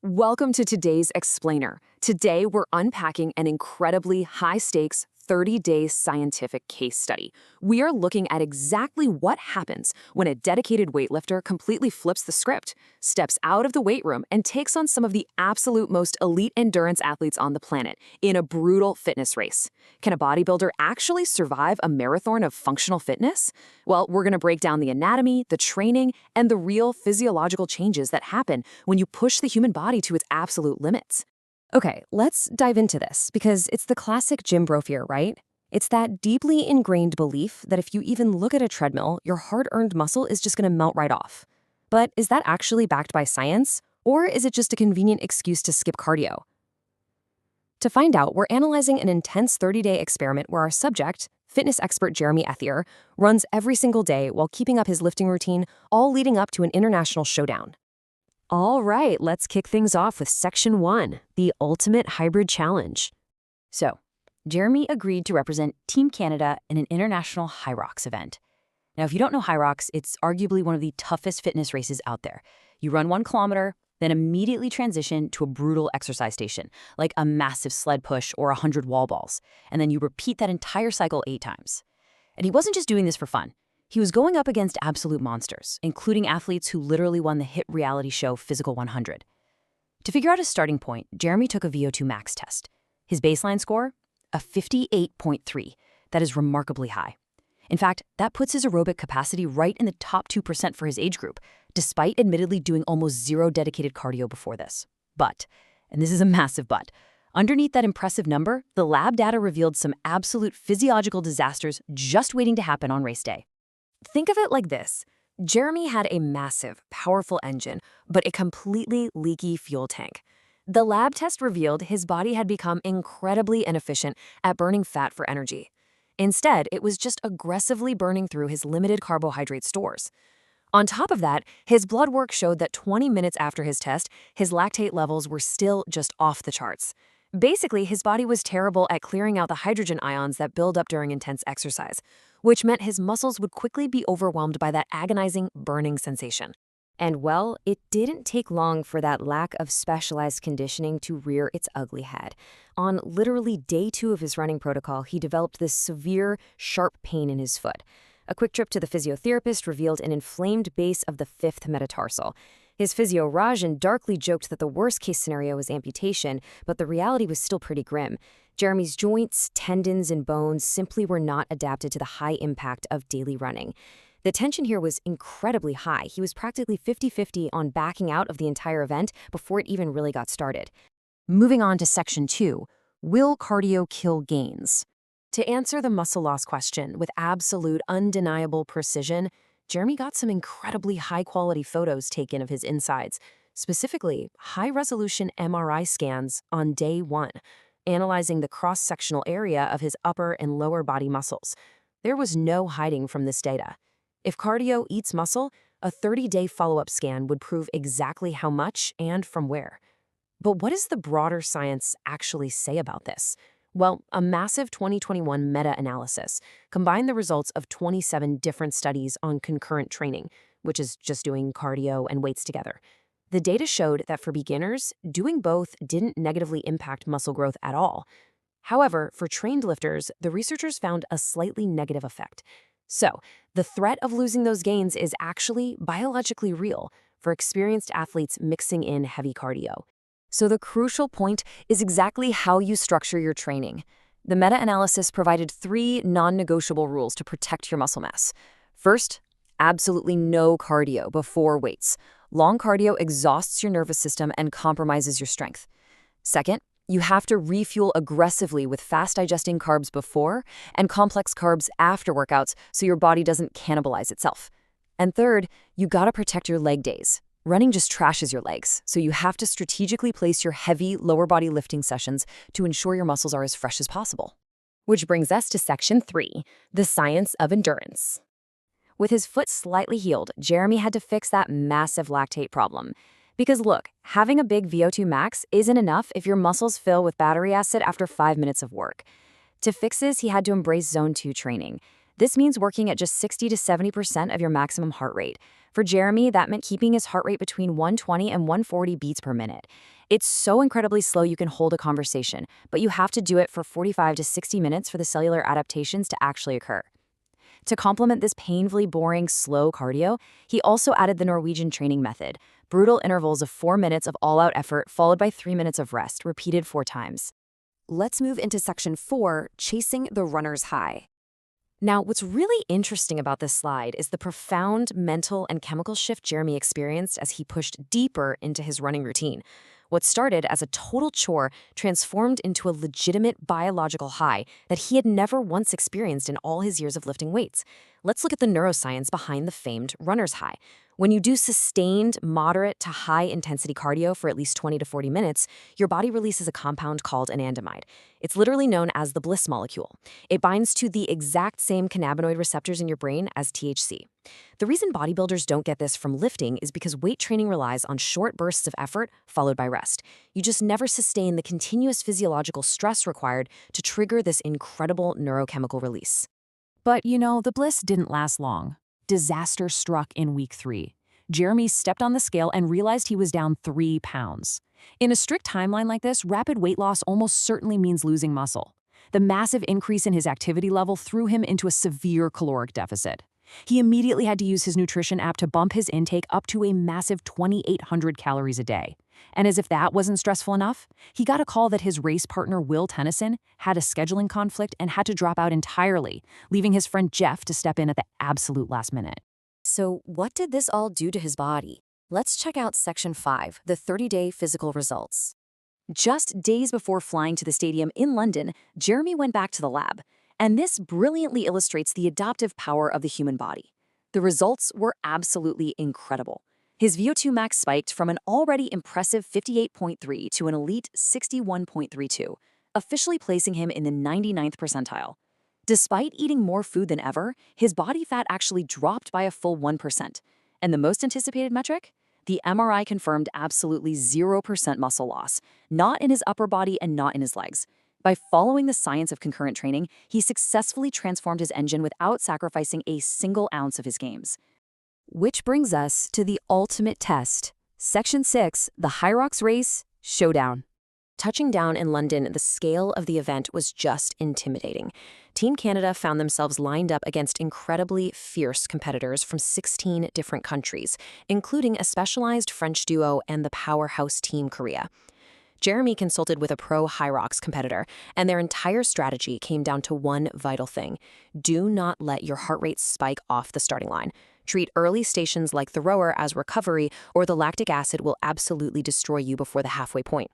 Welcome to today's Explainer. Today, we're unpacking an incredibly high-stakes 30-day scientific case study. We are looking at exactly what happens when a dedicated weightlifter completely flips the script, steps out of the weight room, and takes on some of the absolute most elite endurance athletes on the planet in a brutal fitness race. Can a bodybuilder actually survive a marathon of functional fitness? Well, we're going to break down the anatomy, the training, and the real physiological changes that happen when you push the human body to its absolute limits. Okay, let's dive into this because it's the classic gym bro fear, right? It's that deeply ingrained belief that if you even look at a treadmill, your hard-earned muscle is just going to melt right off. But is that actually backed by science, or is it just a convenient excuse to skip cardio? To find out, we're analyzing an intense 30-day experiment where our subject, fitness expert Jeremy Ethier, runs every single day while keeping up his lifting routine, all leading up to an international showdown. All right, let's kick things off with Section 1, the Ultimate Hybrid Challenge. So, Jeremy agreed to represent Team Canada in an international Hyrox event. Now, if you don't know Hyrox, it's arguably one of the toughest fitness races out there. You run 1 kilometer, then immediately transition to a brutal exercise station, like a massive sled push or 100 wall balls, and then you repeat that entire cycle 8 times. And he wasn't just doing this for fun. He was going up against absolute monsters, including athletes who literally won the hit reality show Physical 100. To figure out his starting point, Jeremy took a VO₂ Max test. His baseline score? A 58.3. That is remarkably high. In fact, that puts his aerobic capacity right in the top 2% for his age group, despite admittedly doing almost zero dedicated cardio before this. But, and this is a massive but, underneath that impressive number, the lab data revealed some absolute physiological disasters just waiting to happen on race day. Think of it like this. Jeremy had a massive, powerful engine, but a completely leaky fuel tank. The lab test revealed his body had become incredibly inefficient at burning fat for energy. Instead, it was just aggressively burning through his limited carbohydrate stores. On top of that, his blood work showed that 20 minutes after his test, his lactate levels were still just off the charts. Basically, his body was terrible at clearing out the hydrogen ions that build up during intense exercise, which meant his muscles would quickly be overwhelmed by that agonizing burning sensation. And well, it didn't take long for that lack of specialized conditioning to rear its ugly head. On literally day 2 of his running protocol, he developed this severe, sharp pain in his foot. A quick trip to the physiotherapist revealed an inflamed base of the 5th metatarsal. His physio Rajan darkly joked that the worst-case scenario was amputation, but the reality was still pretty grim. Jeremy's joints, tendons, and bones simply were not adapted to the high impact of daily running. The tension here was incredibly high. He was practically 50-50 on backing out of the entire event before it even really got started. Moving on to Section 2, will cardio kill gains? To answer the muscle loss question with absolute, undeniable precision, Jeremy got some incredibly high-quality photos taken of his insides, specifically high-resolution MRI scans on day 1, analyzing the cross-sectional area of his upper and lower body muscles. There was no hiding from this data. If cardio eats muscle, a 30-day follow-up scan would prove exactly how much and from where. But what does the broader science actually say about this? Well, a massive 2021 meta-analysis combined the results of 27 different studies on concurrent training, which is just doing cardio and weights together. The data showed that for beginners, doing both didn't negatively impact muscle growth at all. However, for trained lifters, the researchers found a slightly negative effect. So, the threat of losing those gains is actually biologically real for experienced athletes mixing in heavy cardio. So the crucial point is exactly how you structure your training. The meta-analysis provided 3 non-negotiable rules to protect your muscle mass. First, absolutely no cardio before weights. Long cardio exhausts your nervous system and compromises your strength. Second, you have to refuel aggressively with fast-digesting carbs before and complex carbs after workouts so your body doesn't cannibalize itself. And third, you gotta protect your leg days. Running just trashes your legs, so you have to strategically place your heavy lower body lifting sessions to ensure your muscles are as fresh as possible. Which brings us to Section 3, the science of endurance. With his foot slightly healed, Jeremy had to fix that massive lactate problem. Because look, having a big VO₂ max isn't enough if your muscles fill with battery acid after 5 minutes of work. To fix this, he had to embrace Zone 2 training. This means working at just 60 to 70% of your maximum heart rate. For Jeremy, that meant keeping his heart rate between 120 and 140 beats per minute. It's so incredibly slow you can hold a conversation, but you have to do it for 45 to 60 minutes for the cellular adaptations to actually occur. To complement this painfully boring, slow cardio, he also added the Norwegian training method, brutal intervals of 4 minutes of all-out effort followed by 3 minutes of rest, repeated 4 times. Let's move into section 4, chasing the runner's high. Now, what's really interesting about this slide is the profound mental and chemical shift Jeremy experienced as he pushed deeper into his running routine. What started as a total chore transformed into a legitimate biological high that he had never once experienced in all his years of lifting weights. Let's look at the neuroscience behind the famed runner's high. When you do sustained, moderate to high-intensity cardio for at least 20 to 40 minutes, your body releases a compound called anandamide. It's literally known as the bliss molecule. It binds to the exact same cannabinoid receptors in your brain as THC. The reason bodybuilders don't get this from lifting is because weight training relies on short bursts of effort followed by rest. You just never sustain the continuous physiological stress required to trigger this incredible neurochemical release. But, the bliss didn't last long. Disaster struck in week 3. Jeremy stepped on the scale and realized he was down 3 pounds. In a strict timeline like this, rapid weight loss almost certainly means losing muscle. The massive increase in his activity level threw him into a severe caloric deficit. He immediately had to use his nutrition app to bump his intake up to a massive 2,800 calories a day. And as if that wasn't stressful enough, he got a call that his race partner Will Tennyson had a scheduling conflict and had to drop out entirely, leaving his friend Jeff to step in at the absolute last minute. So what did this all do to his body? Let's check out section 5, the 30-day physical results. Just days before flying to the stadium in London, Jeremy went back to the lab. And this brilliantly illustrates the adaptive power of the human body. The results were absolutely incredible. His VO₂ Max spiked from an already impressive 58.3 to an elite 61.32, officially placing him in the 99th percentile. Despite eating more food than ever, his body fat actually dropped by a full 1%. And the most anticipated metric? The MRI confirmed absolutely 0% muscle loss, not in his upper body and not in his legs. By following the science of concurrent training, he successfully transformed his engine without sacrificing a single ounce of his gains. Which brings us to the ultimate test. Section 6, the Hyrox race showdown. Touching down in London, the scale of the event was just intimidating. Team Canada found themselves lined up against incredibly fierce competitors from 16 different countries, including a specialized French duo and the powerhouse Team Korea. Jeremy consulted with a pro Hyrox competitor, and their entire strategy came down to one vital thing. Do not let your heart rate spike off the starting line. Treat early stations like the rower as recovery, or the lactic acid will absolutely destroy you before the halfway point.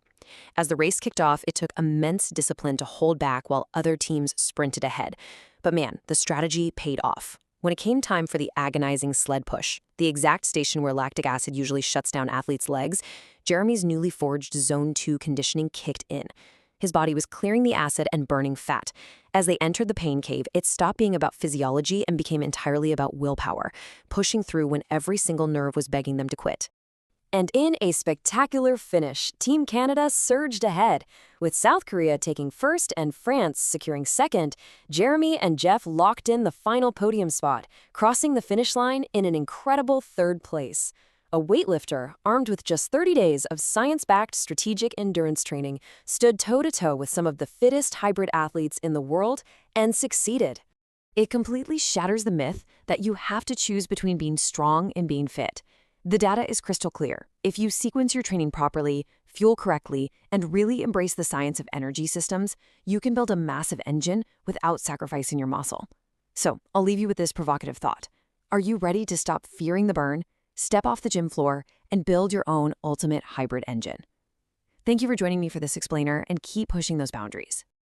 As the race kicked off, it took immense discipline to hold back while other teams sprinted ahead. But man, the strategy paid off. When it came time for the agonizing sled push, the exact station where lactic acid usually shuts down athletes' legs, Jeremy's newly forged Zone 2 conditioning kicked in. His body was clearing the acid and burning fat. As they entered the pain cave, it stopped being about physiology and became entirely about willpower, pushing through when every single nerve was begging them to quit. And in a spectacular finish, Team Canada surged ahead. With South Korea taking first and France securing second, Jeremy and Jeff locked in the final podium spot, crossing the finish line in an incredible third place. A weightlifter, armed with just 30 days of science-backed strategic endurance training, stood toe-to-toe with some of the fittest hybrid athletes in the world and succeeded. It completely shatters the myth that you have to choose between being strong and being fit. The data is crystal clear. If you sequence your training properly, fuel correctly, and really embrace the science of energy systems, you can build a massive engine without sacrificing your muscle. So, I'll leave you with this provocative thought. Are you ready to stop fearing the burn, step off the gym floor, and build your own ultimate hybrid engine? Thank you for joining me for this explainer, and keep pushing those boundaries.